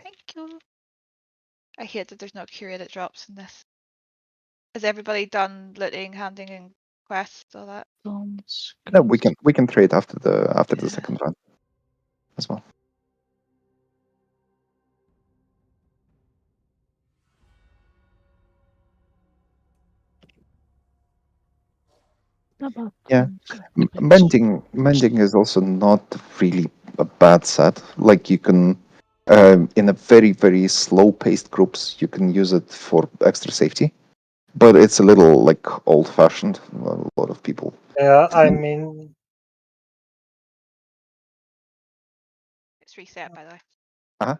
Thank you. I hate that there's no curia that drops in this. Has everybody done looting, handing, and quests, all that? No, we can trade after the second run as well. Yeah, mending is also not really a bad set. Like you can, in a very slow-paced groups, you can use it for extra safety, but it's a little like old-fashioned. A lot of people. Yeah, I mean, It's reset, by the way.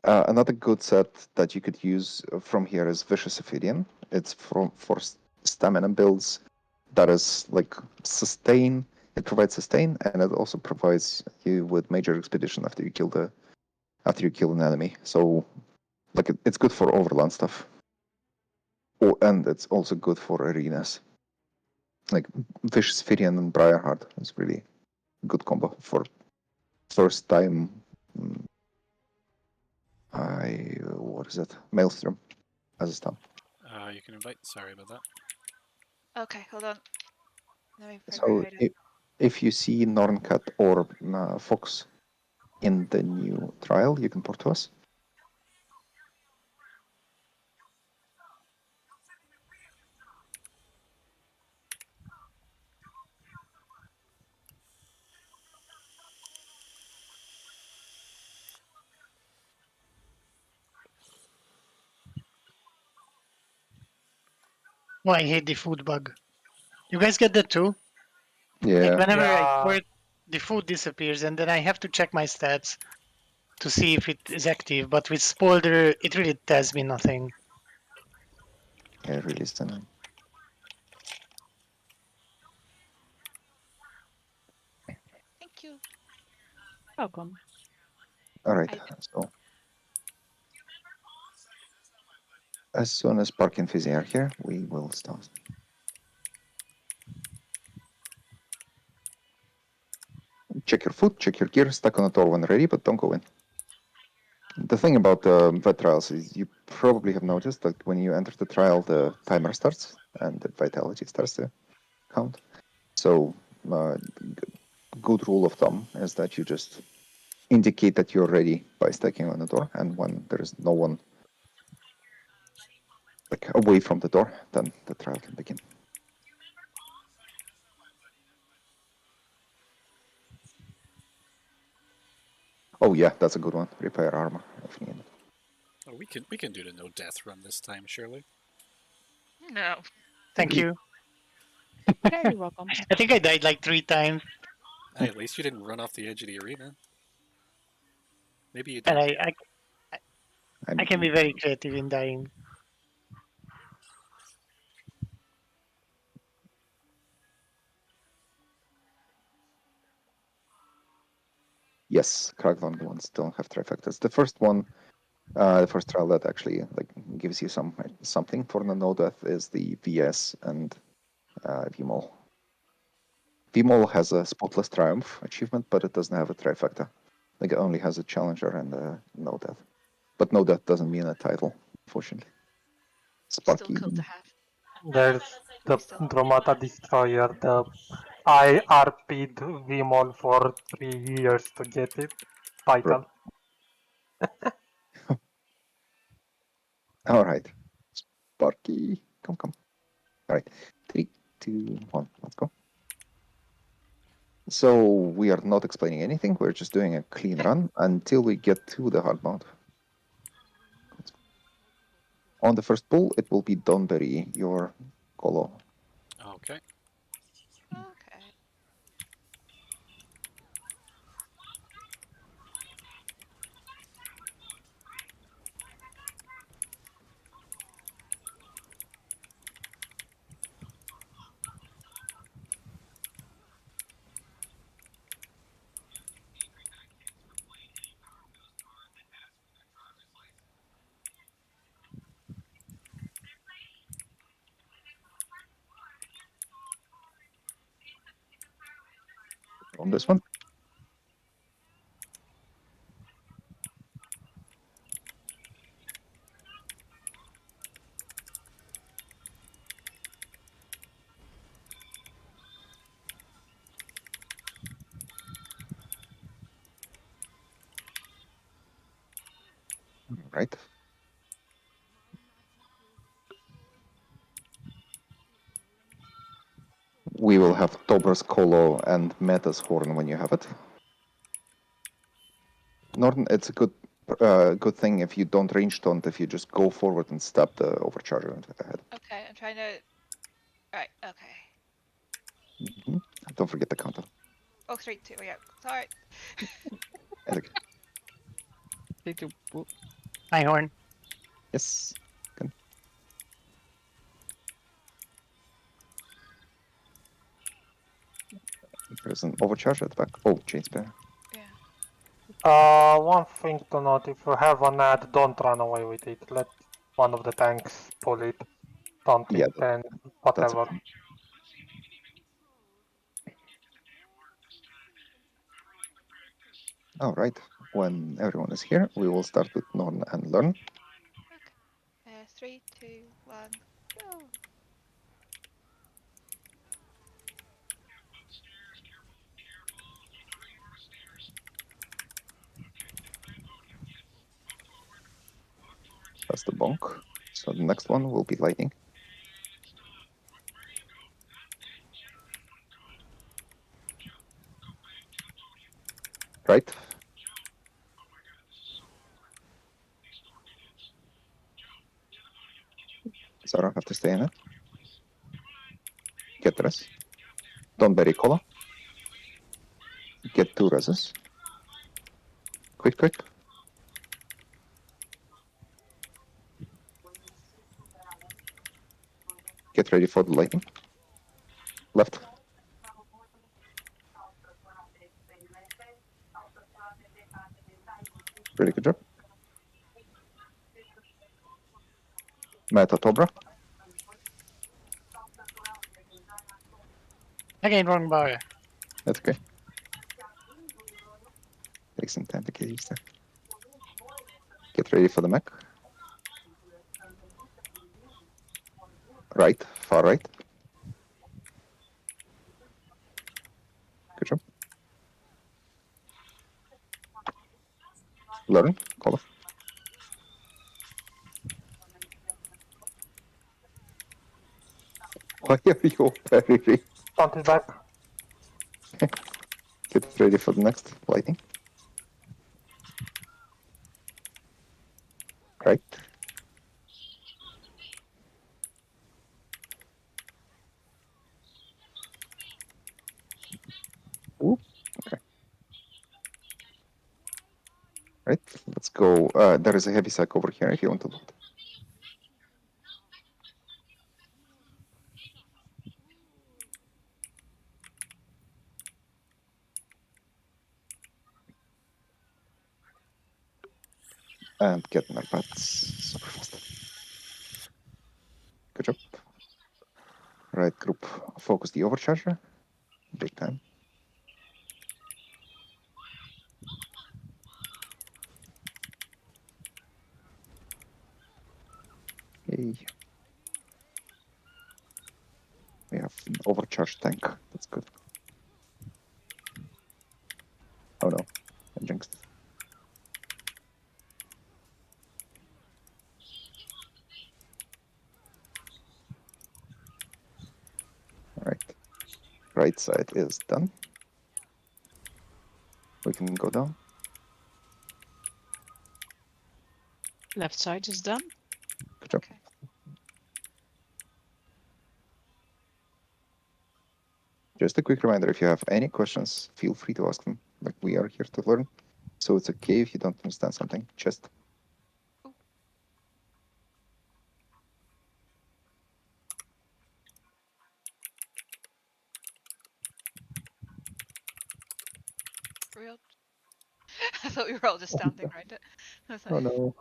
Another good set that you could use from here is Vicious Ophidian. It's for stamina builds. That is like sustain. It provides sustain, and it also provides you with major expedition after you kill an enemy. So, like it's good for overland stuff. Oh, and it's also good for arenas. Like Vicious Ophidian and Briarheart is really good combo for first time. What is it? Maelstrom as a stun. You can invite. Sorry about that. Okay, hold on. Let me figure So out how to... if you see Norncat or Fox in the new trial, you can port to us. Oh, I hate the food bug. You guys get that too? Yeah. Like whenever I Yeah. port, the food disappears, and then I have to check my stats to see if it is active. But with Spolder, it really tells me nothing. Yeah, really stunning. Thank you. Welcome. All right. So as soon as Park and Fizzy are here, we will start. Check your food, check your gear, stack on the door when ready, but don't go in. The thing about the vet trials is you probably have noticed that when you enter the trial, the timer starts and the vitality starts to count. So, good rule of thumb is that you just indicate that you're ready by stacking on the door, and when there is no one like away from the door, then the trial can begin. Oh yeah, that's a good one. Repair armor if needed. Oh, we can do the no death run this time, surely. No. Thank you. Very welcome. I think I died like 3 times, Hey, at least you didn't run off the edge of the arena. Maybe you and did. I can be very creative in dying. Yes, Kragvan ones don't have trifectas. The first one, the first trial that actually like gives you something for the no death is the VS and Vmol. Vmol has a spotless triumph achievement, but it doesn't have a trifecta. Like it only has a challenger and a no death. But no death doesn't mean a title, unfortunately. Still Sparky. cool to have. there's the Dromata Destroyer. I RP'd Vimol for 3 years to get it. Title. All right. Sparky. Come. All right. 3, 2, 1. Let's go. So we are not explaining anything. We're just doing a clean run until we get to the hard mode. On the first pull, it will be Donberry, your Colo. Okay. Okay. On this one. Right. We will have Tobra's Colo and Meta's Horn when you have it. Norton, it's a good thing if you don't range taunt, if you just go forward and stab the overcharger ahead. Okay, I'm trying to. Right. Okay. Mhm. Don't forget the counter. Oh, 3, 2. Yeah. Sorry. And again. My horn. Yes. Good. There's an overcharge at the back. Oh, chain spare. Yeah. One thing to note, if you have an ad, don't run away with it. Let one of the tanks pull it, taunt Yeah, it, and that's whatever. okay. All right. When everyone is here, we will start with Norn and Learn. Okay. 3, 2, 1. Go. That's the bonk. So the next one will be lightning. Right. Zara, have to stay in it. Get res. Don't bury cola. Get 2 reses. Quick, quick. Get ready for the lightning. Left. Really good job. Meta Tobra. Again, wrong bar. That's okay. Take some time to get used to it. Get ready for the mech. Right, far right. Good job. Learn, call off. Why are you very? Taunt is back. Get ready for the next lightning. Right. Ooh, okay. Right, let's go. There is a heavy sack over here if you want to loot. And get my pets super fast. Good job. Right, group, focus the overcharger. Big time. Yay. We have an overcharged tank. That's good. Oh no, I jinxed it. Alright. Right side is done. We can go down. Left side is done. Good job. Okay. Just a quick reminder, if you have any questions, feel free to ask them. Like, we are here to learn. So it's okay if you don't understand something. Just Real. I thought we were all just standing around it. I was like, oh no.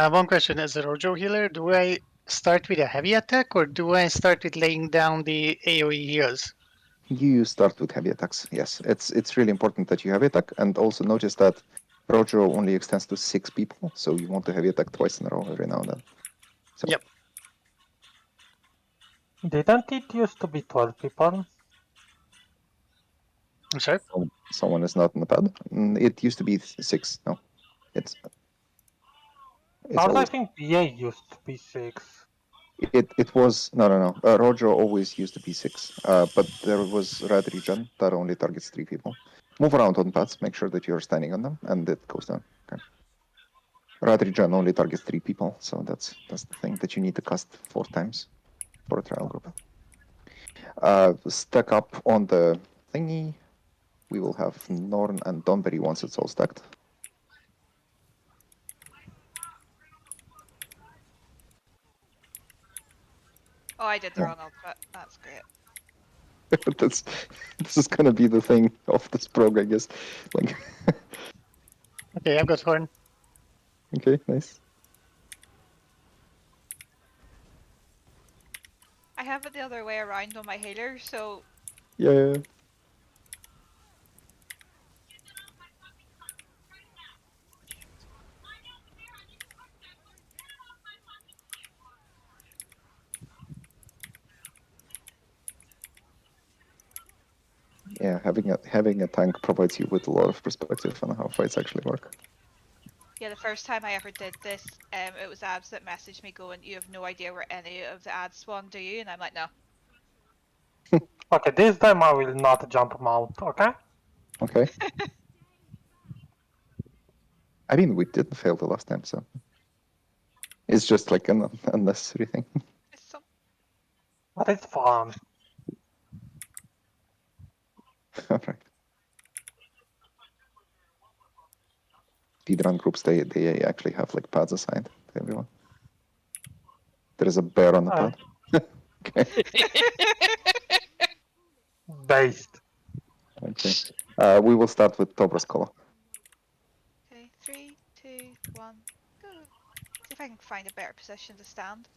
One question: as a Rojo healer, do I start with a heavy attack or do I start with laying down the AoE heals? You start with heavy attacks. Yes, it's really important that you heavy attack, and also notice that Rojo only extends to 6 people, so you want to heavy attack twice in a row every now and then. So, Yep. Didn't it used to be 12 people? I'm sorry. Someone is not in the pad. It used to be 6. No, it's It's Also, I always think VA used B6. it was no. Rojo always used the B6, but there was red regen that only targets 3 people. Move around on pads, make sure that you're standing on them, and it goes down. Okay. Red regen only targets 3 people, so that's the thing that you need to cast 4 times for a trial group. Stack up on the thingy. We will have Norn and Donberry once it's all stacked. Oh, I did the Yeah. wrong ultimate. That's great. But this is gonna be the thing of this prog, I guess. Like, Okay, I've got horn. okay, nice. I have it the other way around on my healer, so Yeah. Yeah, having a tank provides you with a lot of perspective on how fights actually work. yeah, the first time I ever did this, it was ads that messaged me going, "You have no idea where any of the ads spawn, do you?" And I'm like, "No." Okay, this time I will not jump mount, okay? Okay. I mean, we didn't fail the last time, so it's just like an unnecessary thing. It's some But it's fun. All right. Speedrun groups, they actually have like pads assigned to everyone. There is a bear on the pad. Okay. Based. Okay. We will start with Tobra's color. Okay, 3, 2, 1, go. See if I can find a better position to stand.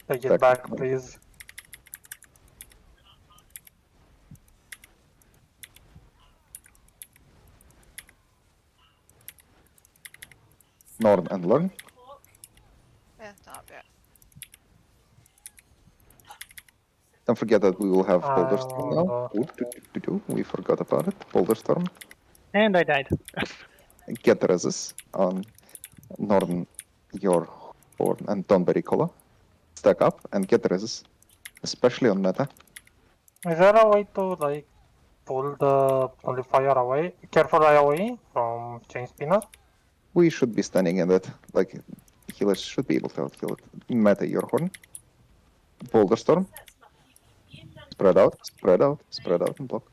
Take it Stack back, up. please. Norn and Learn. Yeah, not bad. Don't forget that we will have Boulder Storm now. will, We forgot about it. Boulder Storm. And I died. Get the reses on Norn, your Horn, and Donberry color. Stack up and get the reses, especially on meta. Is there a way to like pull the nullifier away? Careful away from chain spinner? We should be standing in that. Like, healers should be able to outheal it. Meta your Horn. Boulder Storm. Spread out, spread out, spread out, and block.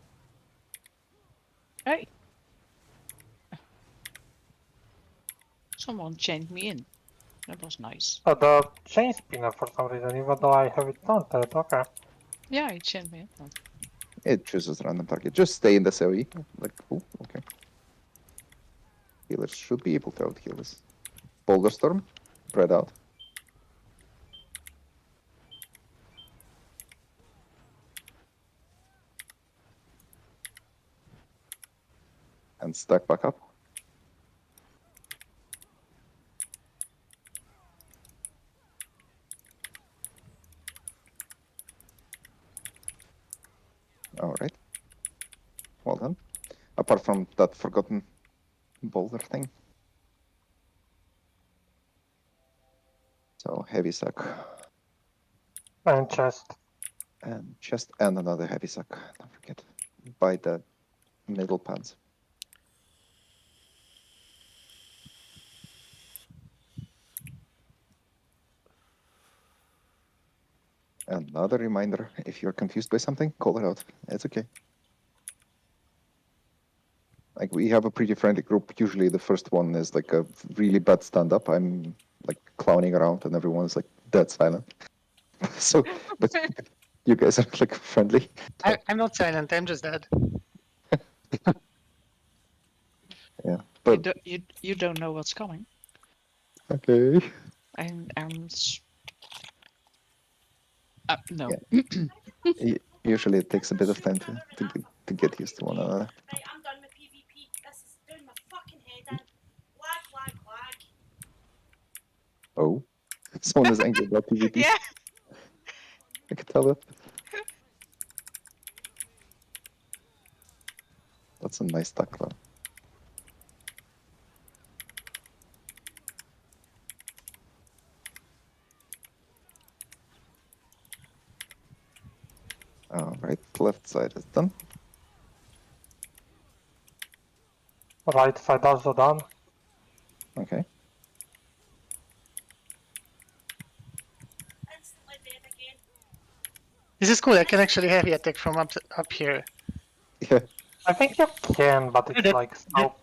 Hey. Someone chained me in. That was nice. The chain spinner for some reason, even though I have it taunted, okay. Yeah, he chained me in. It chooses random target. Just stay in the AoE. Like, oh, okay. Healers should be able to outheal this. Boulder Storm. Spread out. And stack back up. All right. Well done. Apart from that forgotten boulder thing. So heavy sack And chest. and chest and another heavy sack. Don't forget. By the middle pads. Another reminder, if you're confused by something, call it out. It's okay. Like, we have a pretty friendly group. Usually the first one is like a really bad stand-up. I'm like clowning around and everyone's like dead silent. So, but you guys are like friendly. I'm not silent, I'm just dead. Yeah, You, but you don't know what's coming. okay. No. Usually it takes a bit of time to get used to one another. Right, I'm done with PvP. This is doing my fucking head in. Lag. Oh, someone is angry about PvP. Yeah. I can tell it. That's a nice tackler. left side is done. Right side also done. Okay. Instantly dead again. This is cool. I can actually heavy attack from up here. Yeah. I think you can, but it's That- like so.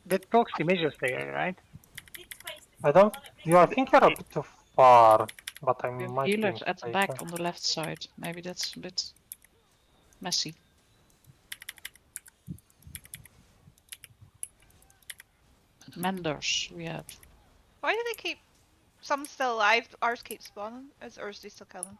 That proxy measures there, right? Did twice I before, don't. it makes You, I me think you're a bit too far, but I We have might be healers at the back mistaken. on the left side. Maybe that's a bit messy. Menders we have. Why do they keep some still alive? Ours keep spawning. Or do they still kill them?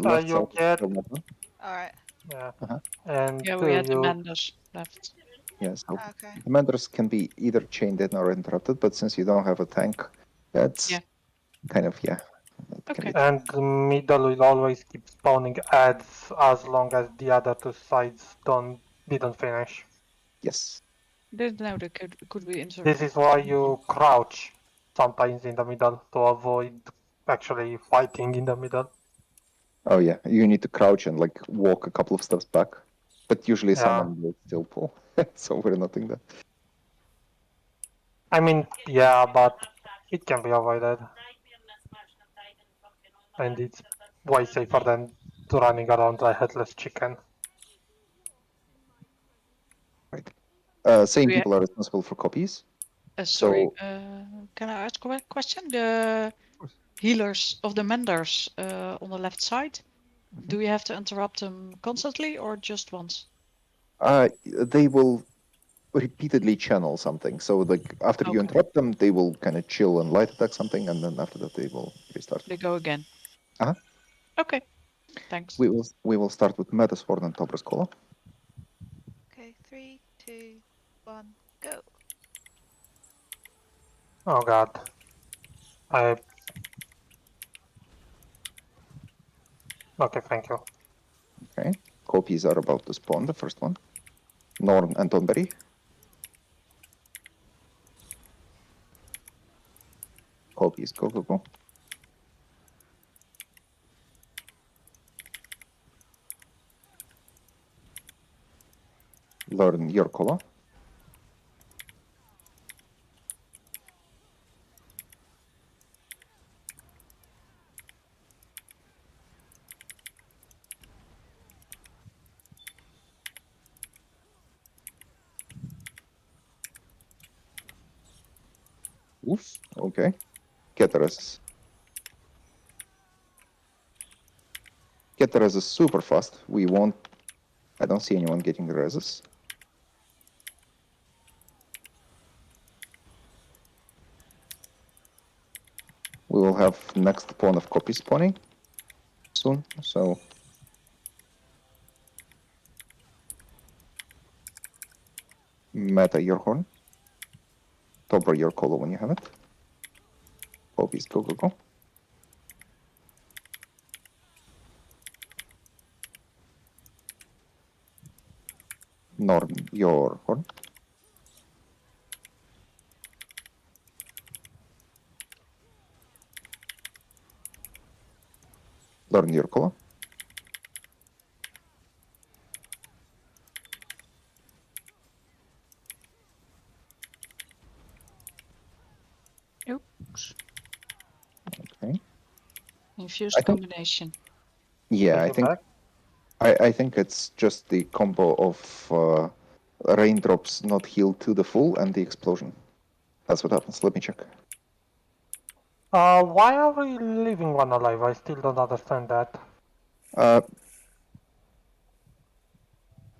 Left You side is get still not done. Alright. yeah, Uh-huh. and Yeah, we had the you Menders left. Yeah, so Okay. the Menders can be either chained in or interrupted, but since you don't have a tank, that's Yeah. kind of, yeah. It can Okay. be- and the middle will always keep spawning ads as long as the other two sides didn't finish. Yes. Didn't know that could be inter. This is why you crouch sometimes in the middle to avoid actually fighting in the middle. Oh yeah, you need to crouch and like walk a couple of steps back, but usually Yeah. someone will still pull, so we're not doing that. I mean, yeah, but it can be avoided, nightmare in this match and I've died in fucking all and it's way safer than running around like a headless chicken. Same Yeah. people are responsible for copies. Sorry. So Can I ask a question? The healers of the Menders on the left side. Do we have to interrupt them constantly or just once? they will repeatedly channel something. So like after you Okay. interrupt them, they will kind of chill and light attack something, and then after that they will restart. They go again. Uh-huh. Okay. Thanks. We will start with Metasword and Tobra's Cola. Okay, 3, 2, 1, go. Oh god. Okay, thank you. Okay. Copies are about to spawn, the first one. Norn and Tonberry. Copies, go, go, go. Learn your color. Oof, okay. Get the res. Get the res super fast. We won't. I don't see anyone getting the reses. We will have next pawn of copy spawning soon, so Meta your horn. Tobra your color when you have it. Copies, go, go, go. Norm your horn. Learn your color. Oops. Okay. Infused I think- combination. Yeah, Take it back. I think it's just the combo of raindrops not healed to the full and the explosion. That's what happens. Let me check. Why are we leaving one alive? I still don't understand that.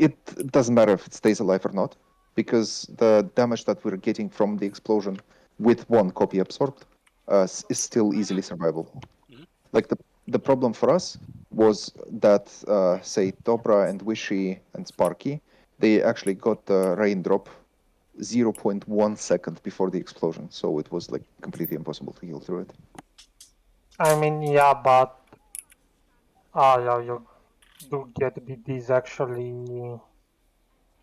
It doesn't matter if it stays alive or not, because the damage that we're getting from the explosion with one copy absorbed is still easily survivable. Mhm. Like the problem for us was that, say, Dobra and Wishy and Sparky, they actually got the raindrop 0.1 second before the explosion, so it was like completely impossible to heal through it. I mean, yeah, but yeah, you do get BDs actually.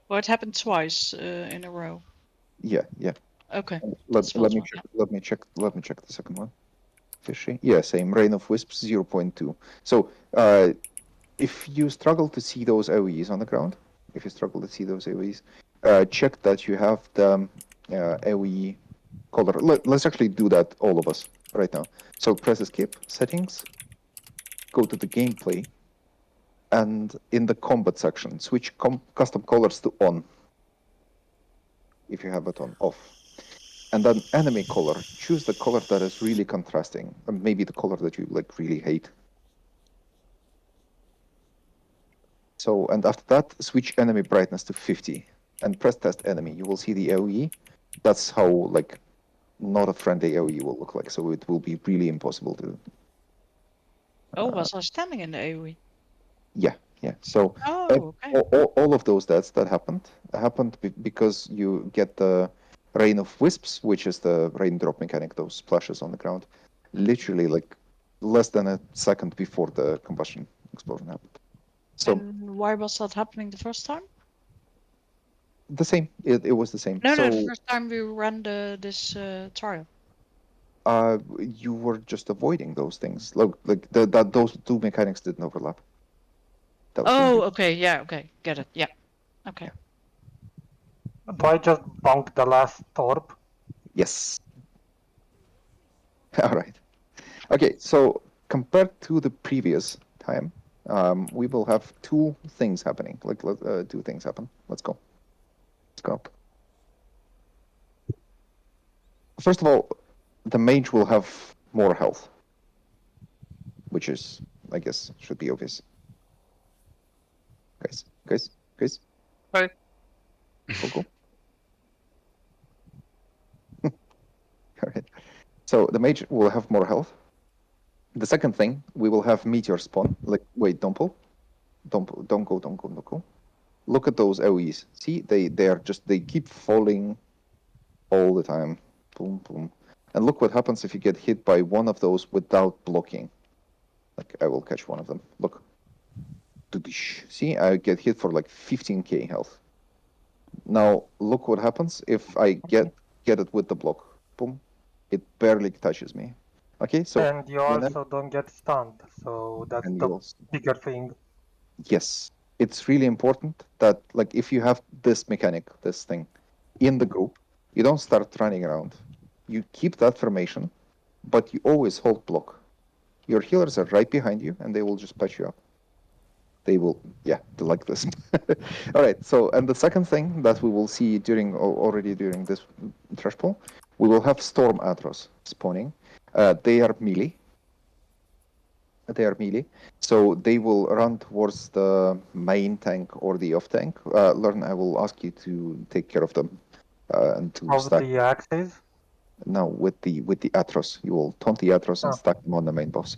Well, it happened twice in a row. Yeah, yeah. Okay. Let That's me fine. check. Let me check the second one. Fishy. Yeah, same. Rain of Wisps 0.2. So if you struggle to see those AoEs on the ground, check that you have the AoE color. Let's actually do that, all of us, right now. So press escape, settings, go to the gameplay, and in the combat section, switch custom colors to on, if you have it on off. And then enemy color, choose the color that is really contrasting, and maybe the color that you like really hate. So, and after that, switch enemy brightness to 50 and press test enemy. You will see the AoE. That's how like not a friendly AoE will look like. So it will be really impossible to. Oh, was I standing in the AoE? Yeah. So Oh, okay. all of those deaths that happened because you get the rain of wisps, which is the raindrop mechanic, those splashes on the ground, literally like less than a second before the combustion explosion happened. So And why was that happening the first time? the same. It was the same. No, so the first time we ran this trial. you were just avoiding those things. Like that those two mechanics didn't overlap. That was the Oh, idea. okay, yeah, okay, get it, yeah, okay. Do I just bonk the last orb? Yes. All right. Okay, so compared to the previous time, we will have two things happening. Two things happen. Let's go. First of all, the mage will have more health, which is, I guess, should be obvious. Guys. Right. Cool. All right. So the mage will have more health. The second thing, we will have meteor spawn. Like, wait, don't pull. Don't go. Look at those AoEs. See, they keep falling all the time. Boom. And look what happens if you get hit by one of those without blocking. Like, I will catch one of them. Look. See, I get hit for like 15k health. Now, look what happens if I get it with the block. Boom. It barely touches me. Okay, so... And you also don't get stunned, so that's the bigger thing. Yes, it's really important that, like, if you have this mechanic, this thing, in the group, you don't start running around. You keep that formation, but you always hold block. Your healers are right behind you, and they will just patch you up. They like this. All right, so, and the second thing that we will see already during this trash pull, we will have Storm Atros spawning. They are melee. So they will run towards the main tank or the off tank. Lauren, I will ask you to take care of them and to stack. The axes? No, with the Atros, you will taunt the Atros and stack them on the main boss.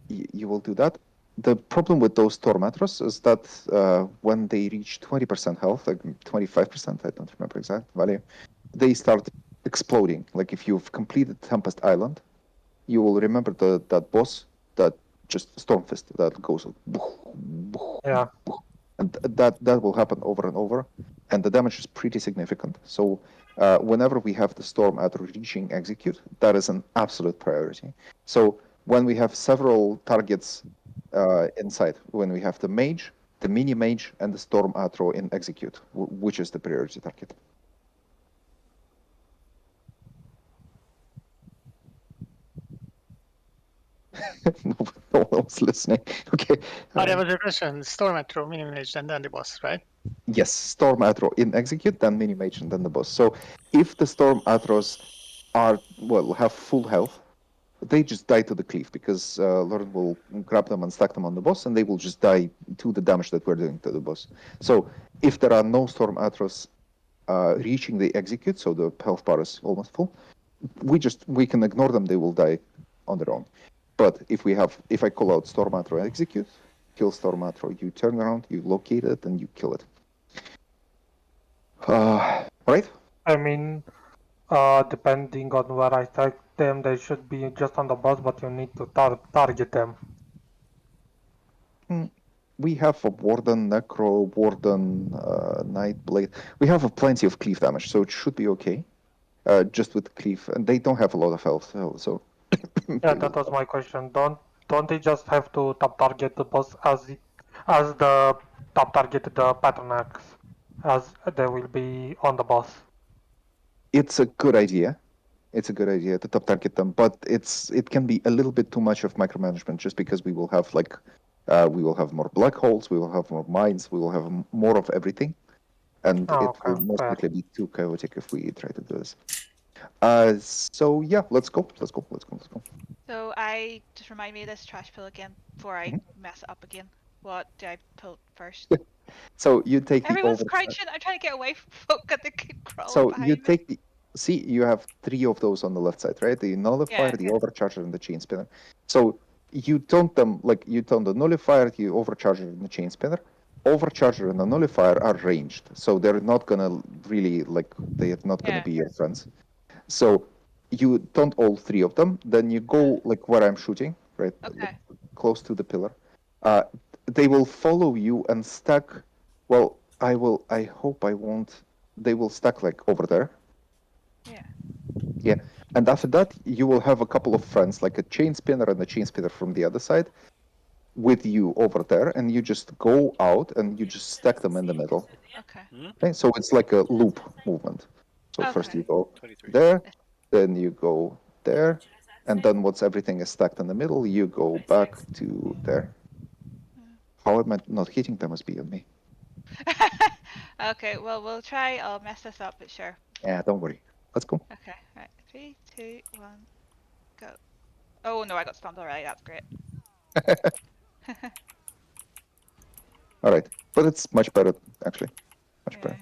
You will do that. The problem with those Storm Atros is that when they reach 20% health, like 25%, I don't remember exact value, they start exploding. Like if you've completed Tempest Island, you will remember that boss, that just Stormfist that goes, yeah, and that will happen over and over, and the damage is pretty significant. So whenever we have the Storm at reaching execute, that is an absolute priority. So when we have several targets inside, when we have the mage, the mini mage, and the Storm Atro in execute, which is the priority target? No one was listening. Okay. There was a question. Storm Atro, mini mage, and then the boss, right? Yes, Storm Atro in execute, then mini mage, and then the boss. So if the Storm Atros have full health, they just die to the cleave because Lauren will grab them and stack them on the boss, and they will just die to the damage that we're doing to the boss. So if there are no Storm Atros reaching the execute, so the health bar is almost full, we can ignore them. They will die on their own. But if I call out Storm Atro execute, kill Storm Atro, you turn around, you locate it, and you kill it. Right? I mean, depending on where I strike them, they should be just on the boss, but you need to target them. We have a Warden, Necro, Warden, Nightblade. We have plenty of cleave damage, so it should be okay. Just with cleave, and they don't have a lot of health, so... Yeah, that was my question. Don't don't they just have to top target the boss as the top target the pattern axe, as they will be on the boss? It's a good idea. It's a good idea to top target them, but it can be a little bit too much of micromanagement just because we will have we will have more black holes, we will have more mines, we will have more of everything, and Oh, it will okay, most fair. likely be too chaotic if we try to do this. So yeah, let's go. So I just remind me of this trash pull again before I mess it up again. What do I pull first? So you take the Everyone's over. crouching. I'm trying to get away from folk and they keep crawling So behind you me. take the. See, you have 3 of those on the left side, right? The nullifier, Yeah, the yeah. overcharger, and the chain spinner. So you taunt them like you taunt the nullifier, the overcharger, and the chain spinner. Overcharger and the nullifier are ranged, so they're not gonna really they are not gonna Yeah. be your friends. So you taunt all 3 of them, then you go like where I'm shooting, right? Okay. Like, close to the pillar. They will follow you and stack. Well, I hope I won't. They will stack like over there. Yeah. Yeah, and after that, you will have a couple of friends, like a chain spinner and a chain spinner from the other side, with you over there, and you just go out and you just stack them in the middle. Okay. Okay, so it's like a loop movement. So first Okay. you go 23. there, then you go there, and then once everything is stacked in the middle, you go back to there. How am I not hitting them as beyond me? Okay, well, we'll try. I'll mess this up, but sure. Yeah, don't worry. Let's go. Okay, right. 3, 2, 1, go. Oh no, I got stunned already. That's great. All right, but it's much better, actually. Much better.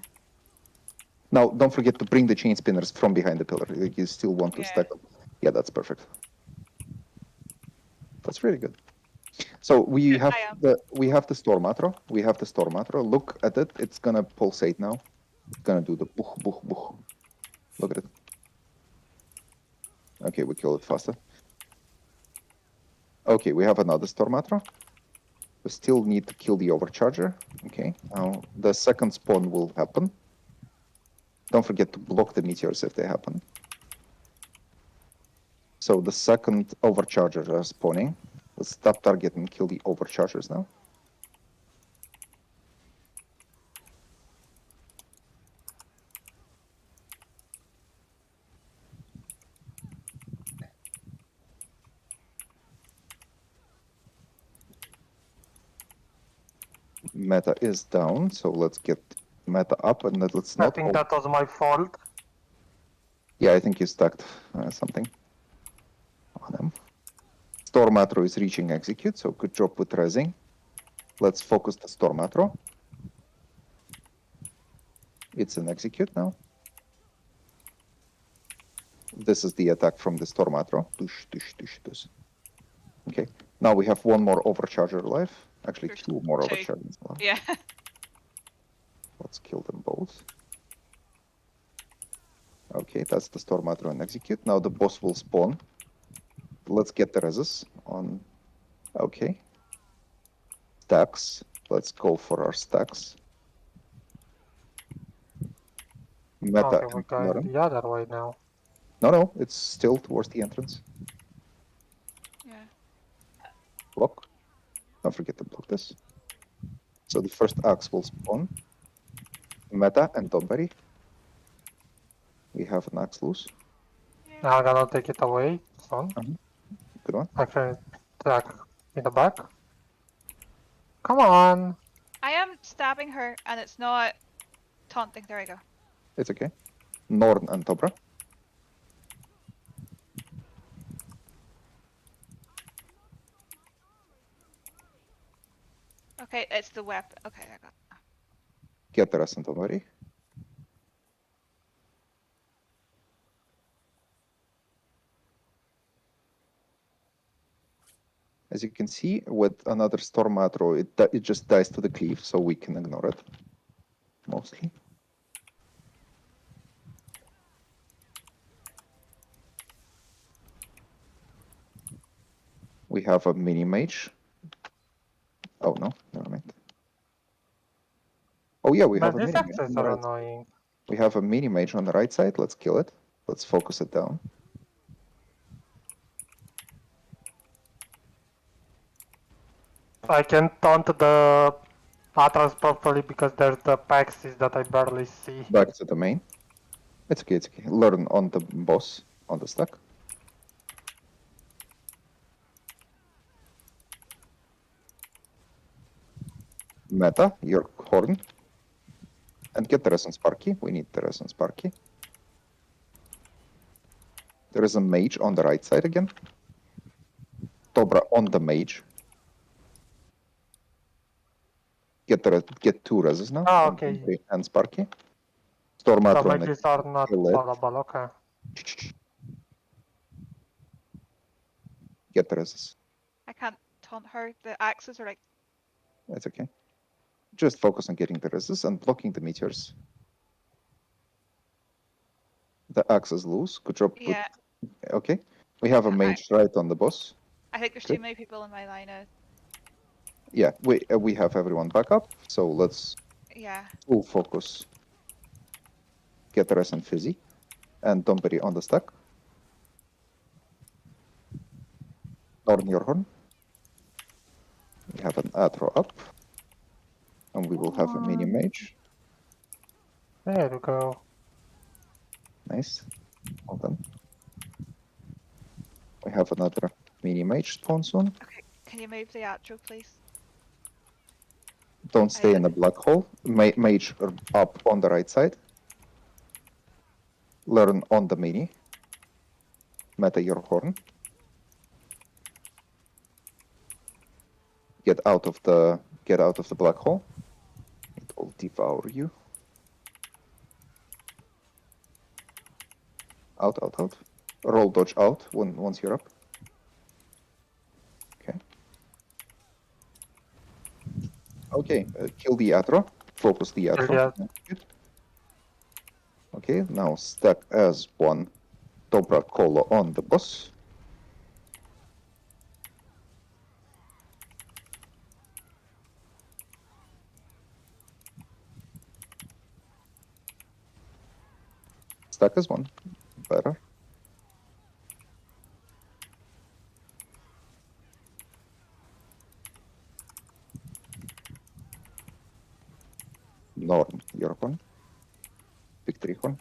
Now, don't forget to bring the chain spinners from behind the pillar. You still want to stack them. Yeah, that's perfect. That's really good. So we have the Stormatro. We have the Stormatro. Look at it. It's gonna pulsate now. It's gonna do the buch, buch, buch. Look at it. Okay, we kill it faster. Okay, we have another Stormatro. We still need to kill the Overcharger. Okay, now the second spawn will happen. Don't forget to block the meteors if they happen. So the second Overchargers are spawning. Let's stop target and kill the Overchargers now. Meta is down, so let's get meta up and let's not. I think that was my fault. Yeah, I think you stacked something on him. Stormatro is reaching execute, so good job with resing. Let's focus the Stormatro. It's an execute now. This is the attack from the Stormatro. Tush, tush, tush, tush. Okay, now we have one more Overcharger alive. Actually, There's 2 more 2. Overchargers alive. Yeah. Let's kill them both. Okay, that's the Stormatro and execute. Now the boss will spawn. Let's get the reses on. Okay. Stacks. Let's go for our stacks. Meta. Okay, we're going the other way now. No, it's still towards the entrance. Yeah. Block. Don't forget to block this. So the first axe will spawn. Meta and Donberry. We have an axe loose. Now I'm gonna take it away soon. Good one. I can attack in the back. Come on! I am stabbing her, and it's not taunting. There we go. It's okay. Norn and Tobra. Okay, it's the weapon. Okay, I got it. Get the rest and Donberry. As you can see, with another Stormatro, it just dies to the cleave, so we can ignore it. Mostly. We have a mini mage. Oh no, never mind. Oh yeah, we have But a these mini mage. axes are annoying. We have a mini mage on the right side. Let's kill it. Let's focus it down. I can't taunt the Atlas properly because there's the Paxis that I barely see. Back to the main. It's okay, it's okay. Learn on the boss, on the stack. Meta, your horn. And get the Resin Sparky. We need the Resin Sparky. There is a mage on the right side again. Dobra on the mage. Get two reses now. Ah, on okay. Dombri and Sparky. Storm The Atron. mages are not kill it. ballable, okay. Get the reses. I can't taunt her. The axes are like. That's okay. Just focus on getting the reses and blocking the meteors. The axe is loose. Good job. Good. Yeah. Okay. We have a mage right on the boss. I think there's Good. too many people in my line now. Yeah, we have everyone back up. So let's Yeah. full focus. Get the Resin Fizzy. And Dombri on the stack. Norn your horn. We have an Atro up. And we will have a mini mage. There we go. Nice. Well done. We have another mini mage spawn soon. Okay. Can you move the outro, please? Don't stay in the black hole. Mage up on the right side. Learn on the mini. Meta your horn. Get out of the black hole. It will devour you. Out, out, out. Roll dodge out once you're up. Okay. Okay, kill the Atro. Focus the Atro. Okay, now stack as one. Dobra Kolo on the boss. Stack as one. Better. Norm, your horn. Victory horn.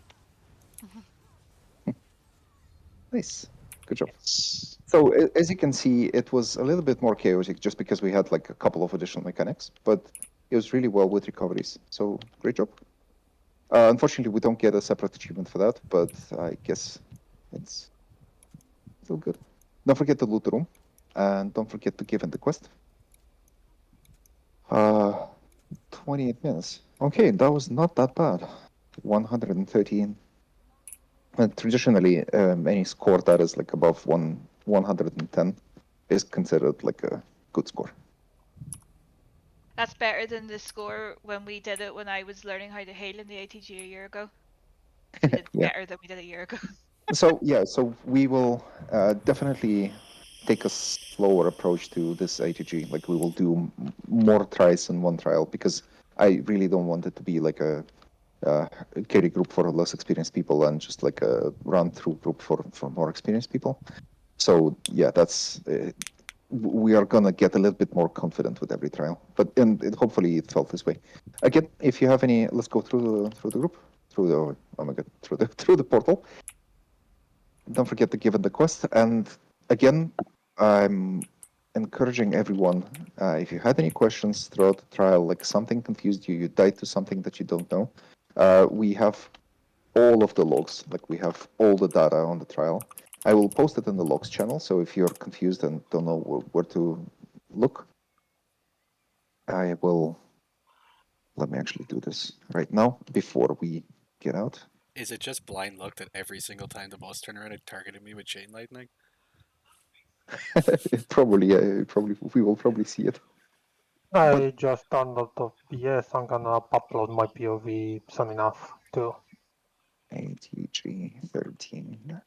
Nice. Good job. So as you can see, it was a little bit more chaotic just because we had like a couple of additional mechanics, but it was really well with recoveries. So great job. Unfortunately, we don't get a separate achievement for that, but I guess it's still good. Don't forget to loot the room, and don't forget to give in the quest. 28 minutes. Okay, that was not that bad. 113. And traditionally, any score that is like above 110 is considered like a good score. That's better than the score when we did it when I was learning how to hail in the ATG a year ago. We did Yeah. better than we did a year ago. So yeah, so we will definitely take a slower approach to this ATG. Like we will do more tries in one trial because I really don't want it to be like a carry group for less experienced people and just like a run through group for more experienced people. So yeah, that's we are gonna get a little bit more confident with every trial. But hopefully it felt this way. Again, if you have any, let's go through the group, through the portal. Don't forget to give it the quest. And again, I'm encouraging everyone, if you had any questions throughout the trial, like something confused you, you died to something that you don't know, we have all of the logs, like we have all the data on the trial. I will post it in the logs channel, so if you're confused and don't know where to look, I will, let me actually do this right now before we get out. Is it just blind luck that every single time the boss turned around it targeted me with chain lightning? Probably, we will probably see it. I just downloaded the BS. I'm gonna upload my POV soon enough too. ATG 13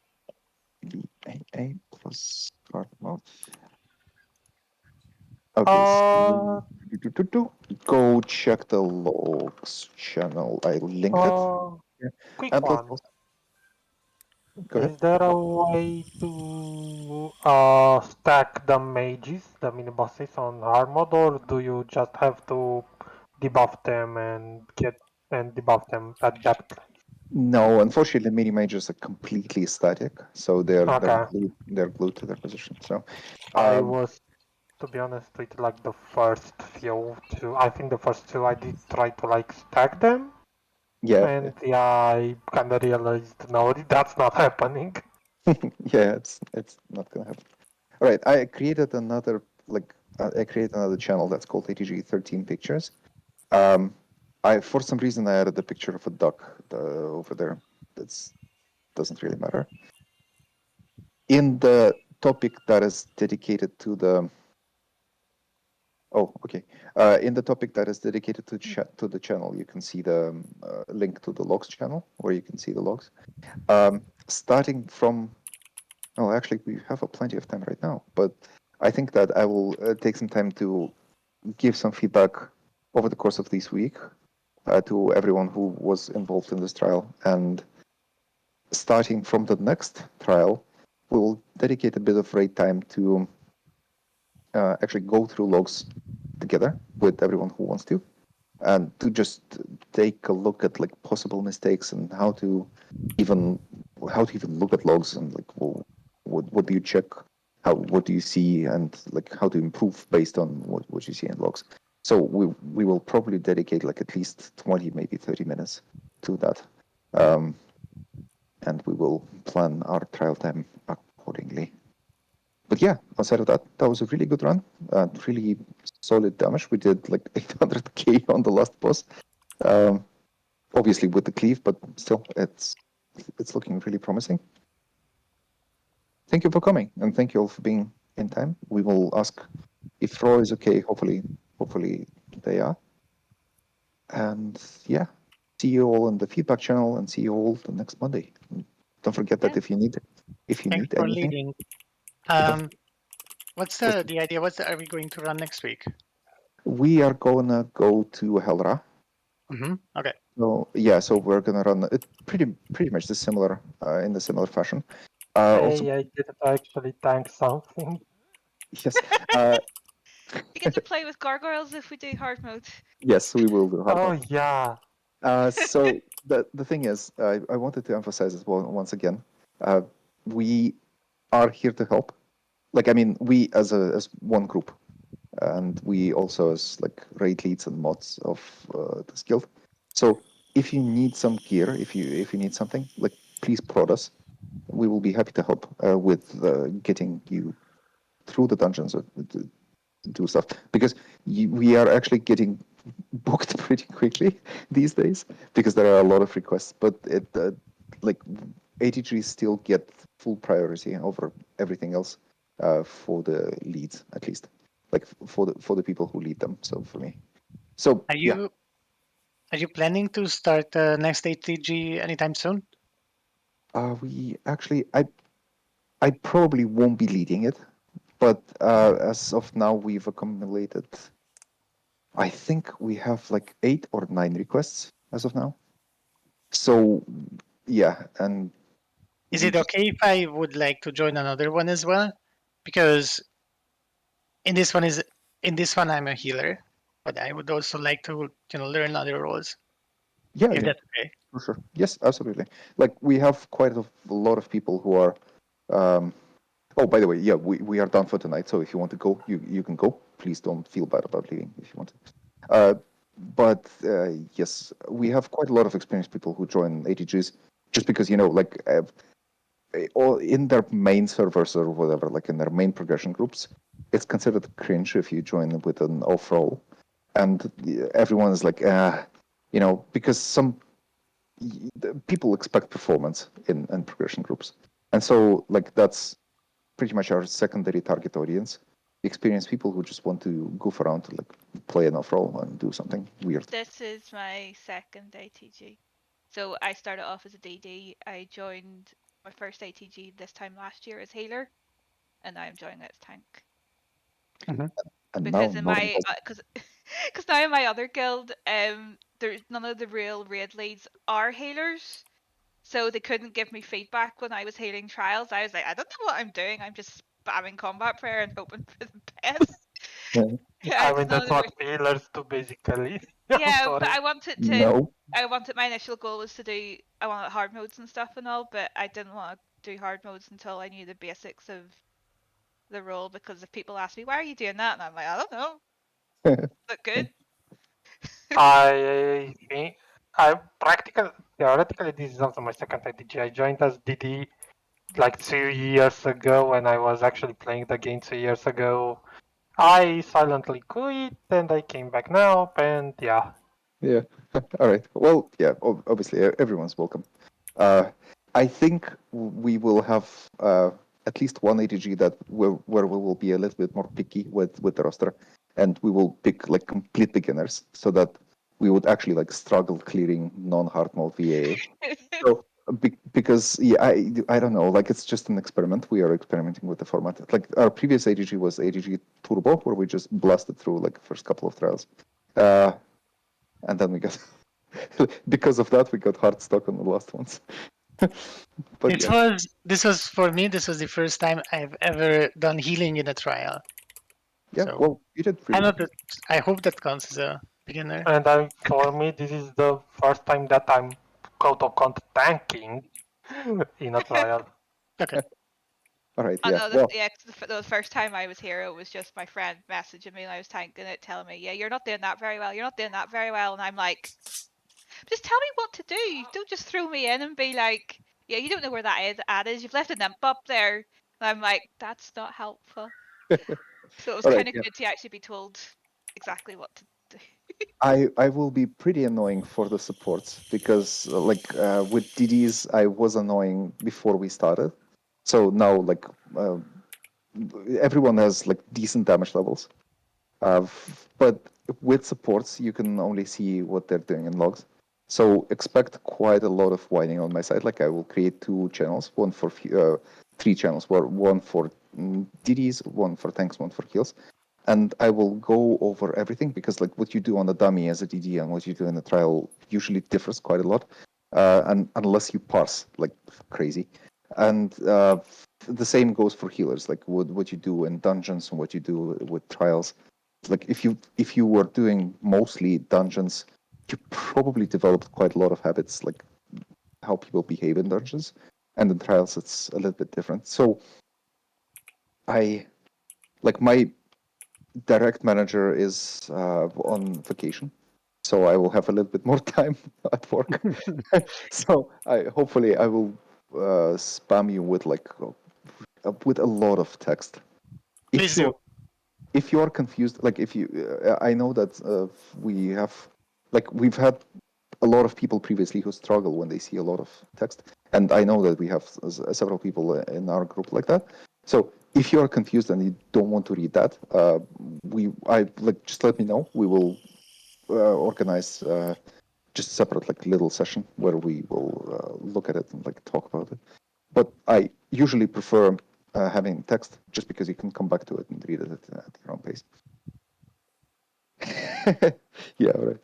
vAA plus card mode. Okay, so go check the logs channel. I linked it. Quick And one. Go ahead. Is there a way to stack the mages, the mini bosses on hard mode, or do you just have to debuff them and debuff them at depth? No, unfortunately, mini majors are completely static, so Okay. they're glued to their position. So, I um, was, to be honest, with like the first few two. I think the first two I did try to like stack them, yeah, and yeah, I kind of realized no, that's not happening. yeah, it's not gonna happen. All right, I created another channel that's called ATG 13 Pictures. For some reason I added a picture of a duck over there. That's doesn't really matter. In the topic that is dedicated to the okay. In the topic that is dedicated to the channel, you can see the link to the logs channel, where you can see the logs. Starting from, well, actually, we have plenty of time right now, but I think that I will take some time to give some feedback over the course of this week to everyone who was involved in this trial. And starting from the next trial, we'll dedicate a bit of raid time to actually go through logs together with everyone who wants to, and to just take a look at like possible mistakes and how to even look at logs and like, well, what do you check, what do you see, and like how to improve based on what you see in logs. So we will probably dedicate like at least 20, maybe 30 minutes to that, and we will plan our trial time accordingly. But yeah, outside of that, that was a really good run. Really solid damage. We did like 800k on the last boss. Obviously with the cleave, but still, it's looking really promising. Thank you for coming, and thank you all for being in time. We will ask if Ro is okay. Hopefully they are. And yeah, see you all in the feedback channel, and see you all the next Monday. Don't forget that Yeah. if you need Thanks for anything, leading. What's Yes. the idea? Are we going to run next week? we are gonna go to Helra. Okay. So yeah, so we're gonna run it pretty much similar in the similar fashion. Also, Hey, I didn't actually tank something. yes, uh, We get to play with gargoyles if we do hard mode. yes, we will do hard Oh mode. yeah. So the thing is, I wanted to emphasize as well once again, we are here to help. Like, I mean, we as one group, and we also as like raid leads and mods of this guild. So if you need some gear, if you need something, like, please prod us. We will be happy to help with getting you through the dungeons or to do stuff, because we are actually getting booked pretty quickly these days because there are a lot of requests, but it like ATGs still get full priority over everything else for the leads, at least, like for the people who lead them. So for me, so Are yeah, you planning to start next ATG anytime soon? we actually I probably won't be leading it, but as of now we've accumulated, I think we have like 8 or 9 requests as of now. So yeah, and Is we it okay if I would like to join another one as well? Because in this one I'm a healer, but I would also like to learn other roles. yeah, If yeah, that's okay. for sure. Yes, absolutely. Like we have quite a lot of people who are. Oh, by the way, yeah, we are done for tonight. So if you want to go, you can go. Please don't feel bad about leaving if you want to. But yes, we have quite a lot of experienced people who join ATGs just because like or in their main servers or whatever, like in their main progression groups, it's considered cringe if you join with an off roll, and everyone is like, because people expect performance in progression groups, and so like that's pretty much our secondary target audience. Experienced people who just want to goof around to like play an off roll and do something weird. This is my second ATG. So I started off as a DD. I joined my first ATG this time last year as healer, and I'm joining as tank. And Because now in not my impossible. because now in my other guild, there's none of the real raid leads are healers. so they couldn't give me feedback when I was healing trials. I was like, I don't know what I'm doing. I'm just spamming combat prayer and hoping for the best. I Because mean, none that's of them were. what healers do, basically. I'm Yeah, but sorry. I wanted to. No. I wanted my initial goal was to do. I wanted hard modes and stuff and all, but I didn't want to do hard modes until I knew the basics of the role. Because if people ask me why are you doing that, and I'm like, I don't know. Look good. I think theoretically, this is also my second ITG. I joined as DD like 2 years ago when I was actually playing the game 2 years ago. I silently quit and I came back now, and yeah. Yeah. All right. Well, yeah. Obviously, everyone's welcome. I think we will have at least one ATG that where we will be a little bit more picky with the roster, and we will pick like complete beginners so that we would actually like struggle clearing non-hard mode vAA. So because yeah, I don't know, like it's just an experiment. We are experimenting with the format. Like our previous ATG was ATG Turbo, where we just blasted through like the first couple of trials, and then we got because of that we got hard stuck on the last ones. But yeah, This was for me. This was the first time I've ever done healing in a trial. yeah. So Well, you did I pretty know good. that. I hope that counts as a beginner. And for me, this is the first time that I'm quote unquote tanking in a trial. Okay. All right. Oh Yeah. no, Well, yeah, 'cause the first time I was here, it was just my friend messaging me and I was tanking it, telling me, yeah, you're not doing that very well, you're not doing that very well. And I'm like, just tell me what to do. Don't just throw me in and be like, yeah, you don't know where that ad is. You've left an imp up there. And I'm like, that's not helpful. So it was all right. kind of Yeah. good to actually be told exactly what to do. I will be pretty annoying for the supports because with DDs I was annoying before we started, so now like everyone has like decent damage levels. But with supports, you can only see what they're doing in logs. So expect quite a lot of whining on my side. Like I will create 2 channels, one for 3 channels, one for DDs, one for tanks, one for heals. And I will go over everything because like what you do on the dummy as a DD and what you do in the trial usually differs quite a lot. And unless you parse like crazy. And the same goes for healers, like what you do in dungeons and what you do with trials. Like if you were doing mostly dungeons, you probably developed quite a lot of habits, like how people behave in dungeons, and in trials it's a little bit different. So I like my direct manager is on vacation, so I will have a little bit more time at work. So hopefully I will spam you with with a lot of text. Please do. If you are confused, like if you, I know that we have, like we've had a lot of people previously who struggle when they see a lot of text, and I know that we have several people in our group like that. So if you are confused and you don't want to read that, just let me know. We will organize just a separate like little session where we will look at it and like talk about it. But I usually prefer having text just because you can come back to it and read it at your own pace. Yeah, all right.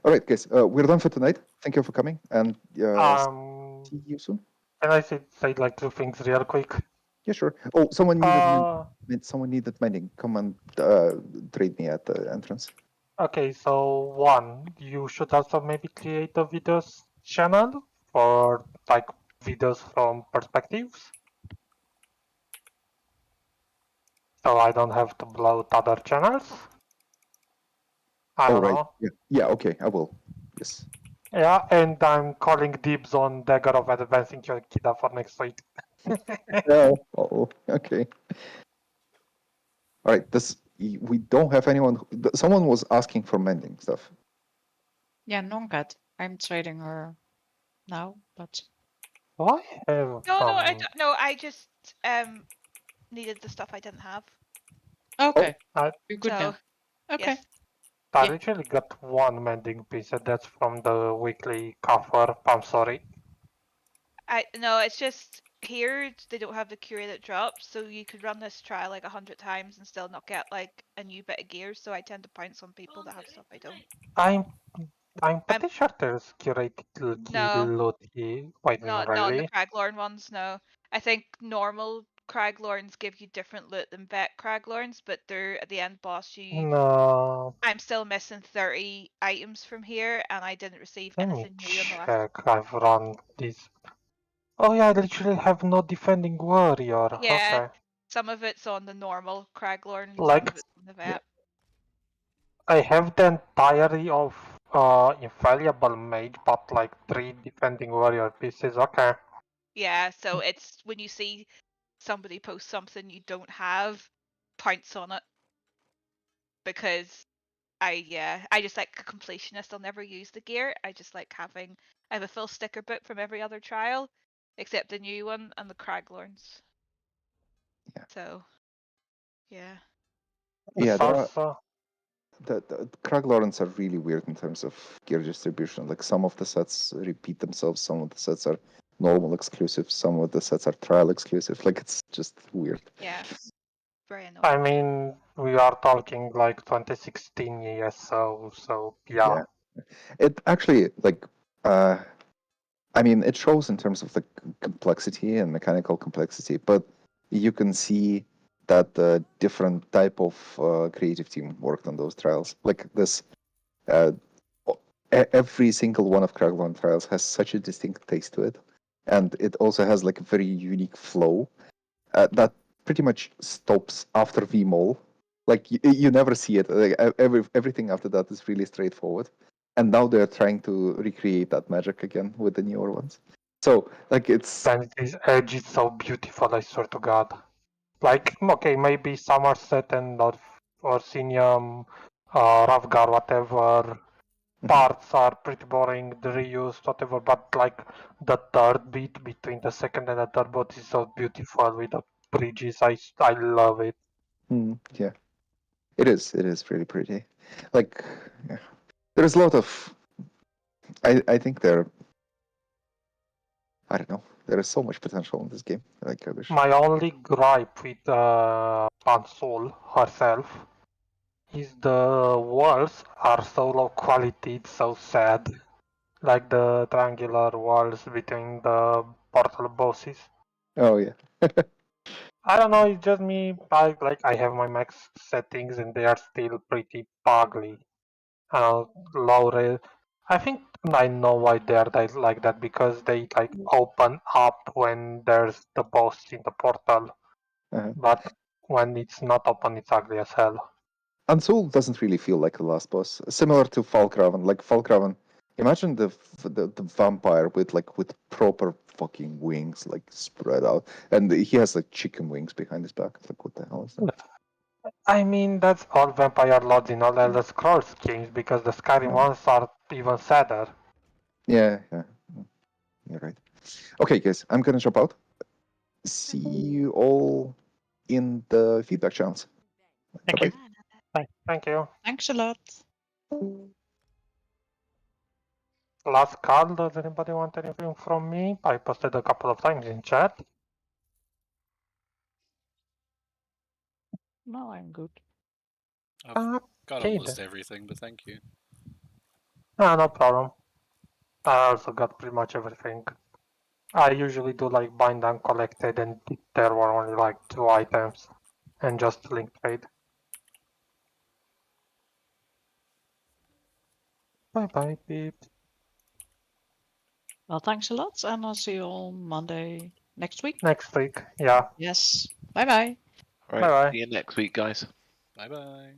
All right, guys, we're done for tonight. Thank you for coming, and see you soon. Can I say like 2 things real quick? Yeah, sure. Oh, someone needed mending. Come and trade me at the entrance. Okay, so one, you should also maybe create a videos channel for like videos from perspectives. So I don't have to bloat other channels. I don't right. know. Yeah, okay, I will. Yes. Yeah, and I'm calling dibs on Dagger of Advancing Kida for next week. No. Oh, okay. All right. We don't have anyone. Someone was asking for mending stuff. Yeah, Nonkat. I'm trading her now, but Why have No, I don't. No, I just needed the stuff I didn't have. okay. I You're good So then. Okay. yes. I Yeah. literally got one mending piece, and that's from the weekly cover. I'm sorry. No, it's just here they don't have the curated drops, so you could run this trial like 100 times and still not get like a new bit of gear. So I tend to pounce on people that have stuff I don't. I'm I'm pretty sure there's curated No. loot. Wait, Not in the really? Craglorn ones, no. I think normal Craglorns give you different loot than vet Craglorns, but they're at the end boss No. I'm still missing 30 items from here and I didn't receive Let me anything new on the last. check. I've run this. Oh yeah, I literally have no defending warrior. Yeah. Okay. Some of it's on the normal Craglorn and some Like, of it's on the vet. I have the entirety of infallible mage, but like 3 defending warrior pieces. Okay. Yeah, so it's when you see somebody post something you don't have, pounce on it. Because I just like a completionist. I'll never use the gear. I just like having I have a full sticker book from every other trial, except the new one and the Craglorns. Yeah. So yeah. Yeah, there are Also, the Craglorns are really weird in terms of gear distribution. Like some of the sets repeat themselves, some of the sets are normal exclusive, some of the sets are trial exclusive. Like it's just weird. Yeah. Very annoying. I mean, we are talking like 2016 ESO, so yeah. It actually like I mean it shows in terms of the complexity and mechanical complexity, but you can see that the different type of creative team worked on those trials. Like this every single one of Craglorn trials has such a distinct taste to it, and it also has like a very unique flow that pretty much stops after VMOL. Like you never see it. Like, everything after that is really straightforward. And now they're trying to recreate that magic again with the newer ones. So like it's And this edge is so beautiful, I swear to God. Like, okay, maybe Somerset and Orsinium, Ravgar, whatever, parts are pretty boring, the reused, whatever, but like the third bit between the second and the third bot is so beautiful with the bridges. I love it. yeah, it is. It is really pretty. Like yeah. There's a lot of. I think there. I don't know. There is so much potential in this game. Like I wish. My only gripe with Pansol herself is the walls are so low quality, it's so sad. Like the triangular walls between the portal bosses. Oh yeah. I don't know, it's just me. I have my max settings and they are still pretty ugly. Low res. I think I know why they're like that because they like open up when there's the boss in the portal, but when it's not open, it's ugly as hell. Ansul doesn't really feel like the last boss. Similar to Falkraven. Like Falkraven, imagine the vampire with proper fucking wings, like spread out, and he has like chicken wings behind his back. Like what the hell is that? I mean, that's all Vampire Lords in all Elder Scrolls games because the Skyrim ones are even sadder. Yeah, you're right. Okay, guys, I'm gonna jump out. See you all in the feedback channels. Thank you. Bye. Thank you. Thanks a lot. Last call, does anybody want anything from me? I posted a couple of times in chat. No, I'm good. I've got Okay, almost then. everything, but thank you. No problem. I also got pretty much everything. I usually do like bind uncollected and there were only like 2 items and just link trade. Bye bye, peep. Well, thanks a lot, and I'll see you on Monday next week. Next week, yeah. Yes. Bye bye. All right. Bye-bye. See you next week, guys. Bye bye.